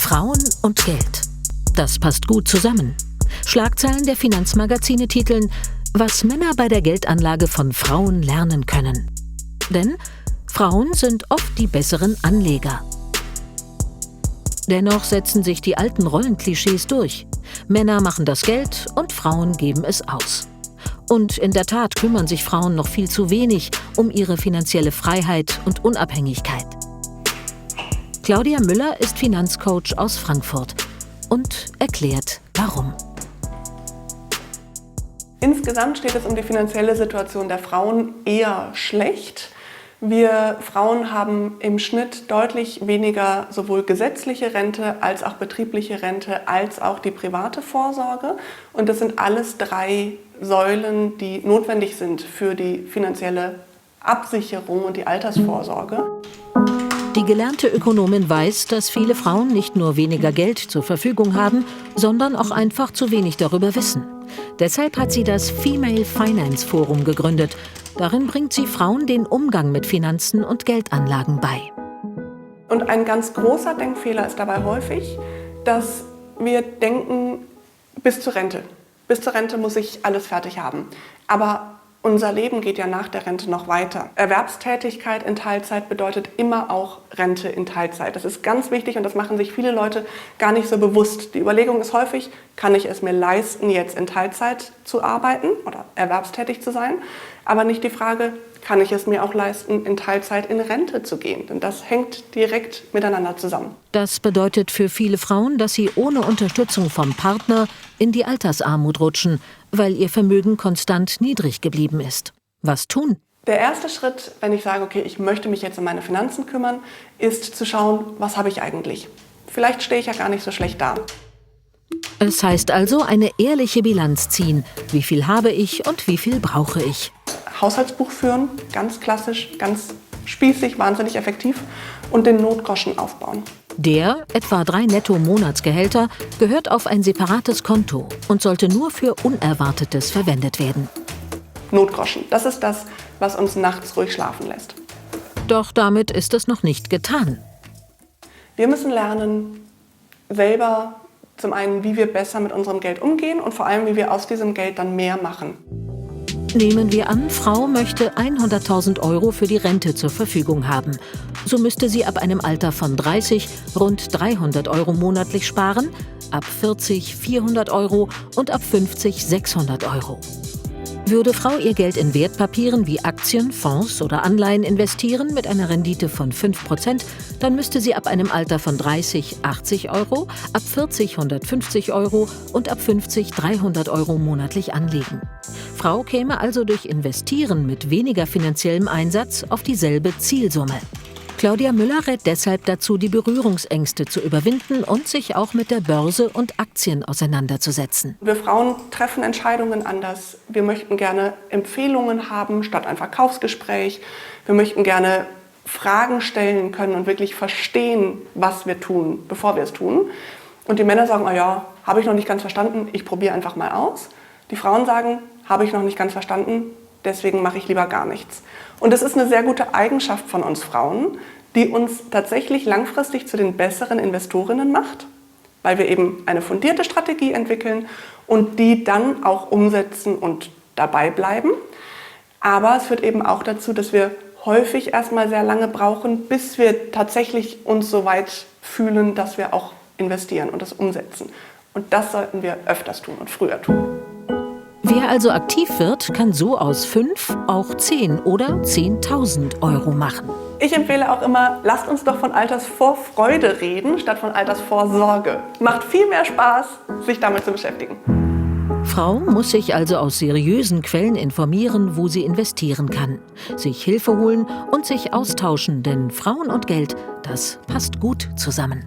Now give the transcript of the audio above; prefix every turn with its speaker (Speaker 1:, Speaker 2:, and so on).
Speaker 1: Frauen und Geld. Das passt gut zusammen. Schlagzeilen der Finanzmagazine titeln: Was Männer bei der Geldanlage von Frauen lernen können. Denn Frauen sind oft die besseren Anleger. Dennoch setzen sich die alten Rollenklischees durch. Männer machen das Geld und Frauen geben es aus. Und in der Tat kümmern sich Frauen noch viel zu wenig um ihre finanzielle Freiheit und Unabhängigkeit. Claudia Müller ist Finanzcoach aus Frankfurt und erklärt, warum.
Speaker 2: Insgesamt steht es um die finanzielle Situation der Frauen eher schlecht. Wir Frauen haben im Schnitt deutlich weniger sowohl gesetzliche Rente als auch betriebliche Rente als auch die private Vorsorge. Und das sind alles 3 Säulen, die notwendig sind für die finanzielle Absicherung und die Altersvorsorge.
Speaker 1: Die gelernte Ökonomin weiß, dass viele Frauen nicht nur weniger Geld zur Verfügung haben, sondern auch einfach zu wenig darüber wissen. Deshalb hat sie das Female Finance Forum gegründet. Darin bringt sie Frauen den Umgang mit Finanzen und Geldanlagen bei.
Speaker 2: Und ein ganz großer Denkfehler ist dabei häufig, dass wir denken, bis zur Rente. Bis zur Rente muss ich alles fertig haben. Aber unser Leben geht ja nach der Rente noch weiter. Erwerbstätigkeit in Teilzeit bedeutet immer auch Rente in Teilzeit. Das ist ganz wichtig und das machen sich viele Leute gar nicht so bewusst. Die Überlegung ist häufig, kann ich es mir leisten, jetzt in Teilzeit zu arbeiten oder erwerbstätig zu sein? Aber nicht die Frage, kann ich es mir auch leisten, in Teilzeit in Rente zu gehen? Denn das hängt direkt miteinander zusammen.
Speaker 1: Das bedeutet für viele Frauen, dass sie ohne Unterstützung vom Partner in die Altersarmut rutschen, weil ihr Vermögen konstant niedrig geblieben ist. Was tun?
Speaker 2: Der erste Schritt, wenn ich sage, okay, ich möchte mich jetzt um meine Finanzen kümmern, ist zu schauen, was habe ich eigentlich? Vielleicht stehe ich ja gar nicht so schlecht da.
Speaker 1: Es heißt also, eine ehrliche Bilanz ziehen. Wie viel habe ich und wie viel brauche ich?
Speaker 2: Haushaltsbuch führen, ganz klassisch, ganz spießig, wahnsinnig effektiv, und den Notgroschen aufbauen.
Speaker 1: Der, etwa 3 Netto-Monatsgehälter, gehört auf ein separates Konto und sollte nur für Unerwartetes verwendet werden.
Speaker 2: Notgroschen, das ist das, was uns nachts ruhig schlafen lässt.
Speaker 1: Doch damit ist es noch nicht getan.
Speaker 2: Wir müssen lernen, selber zum einen, wie wir besser mit unserem Geld umgehen und vor allem, wie wir aus diesem Geld dann mehr machen.
Speaker 1: Nehmen wir an, Frau möchte 100.000 € für die Rente zur Verfügung haben. So müsste sie ab einem Alter von 30 rund 300 € monatlich sparen, ab 40 400 € und ab 50 600 €. Würde Frau ihr Geld in Wertpapieren wie Aktien, Fonds oder Anleihen investieren mit einer Rendite von 5%, dann müsste sie ab einem Alter von 30 80 €, ab 40 150 € und ab 50 300 € monatlich anlegen. Frau käme also durch Investieren mit weniger finanziellem Einsatz auf dieselbe Zielsumme. Claudia Müller rät deshalb dazu, die Berührungsängste zu überwinden und sich auch mit der Börse und Aktien auseinanderzusetzen.
Speaker 2: Wir Frauen treffen Entscheidungen anders. Wir möchten gerne Empfehlungen haben statt ein Verkaufsgespräch. Wir möchten gerne Fragen stellen können und wirklich verstehen, was wir tun, bevor wir es tun. Und die Männer sagen, ja, habe ich noch nicht ganz verstanden, ich probiere einfach mal aus. Die Frauen sagen, habe ich noch nicht ganz verstanden, deswegen mache ich lieber gar nichts. Und das ist eine sehr gute Eigenschaft von uns Frauen, die uns tatsächlich langfristig zu den besseren Investorinnen macht, weil wir eben eine fundierte Strategie entwickeln und die dann auch umsetzen und dabei bleiben. Aber es führt eben auch dazu, dass wir häufig erstmal sehr lange brauchen, bis wir tatsächlich uns so weit fühlen, dass wir auch investieren und das umsetzen. Und das sollten wir öfters tun und früher tun.
Speaker 1: Wer also aktiv wird, kann so aus 5 auch 10 oder 10.000 € machen.
Speaker 2: Ich empfehle auch immer, lasst uns doch von Altersvorfreude reden, statt von Altersvorsorge. Macht viel mehr Spaß, sich damit zu beschäftigen.
Speaker 1: Frau muss sich also aus seriösen Quellen informieren, wo sie investieren kann, sich Hilfe holen und sich austauschen, denn Frauen und Geld, das passt gut zusammen.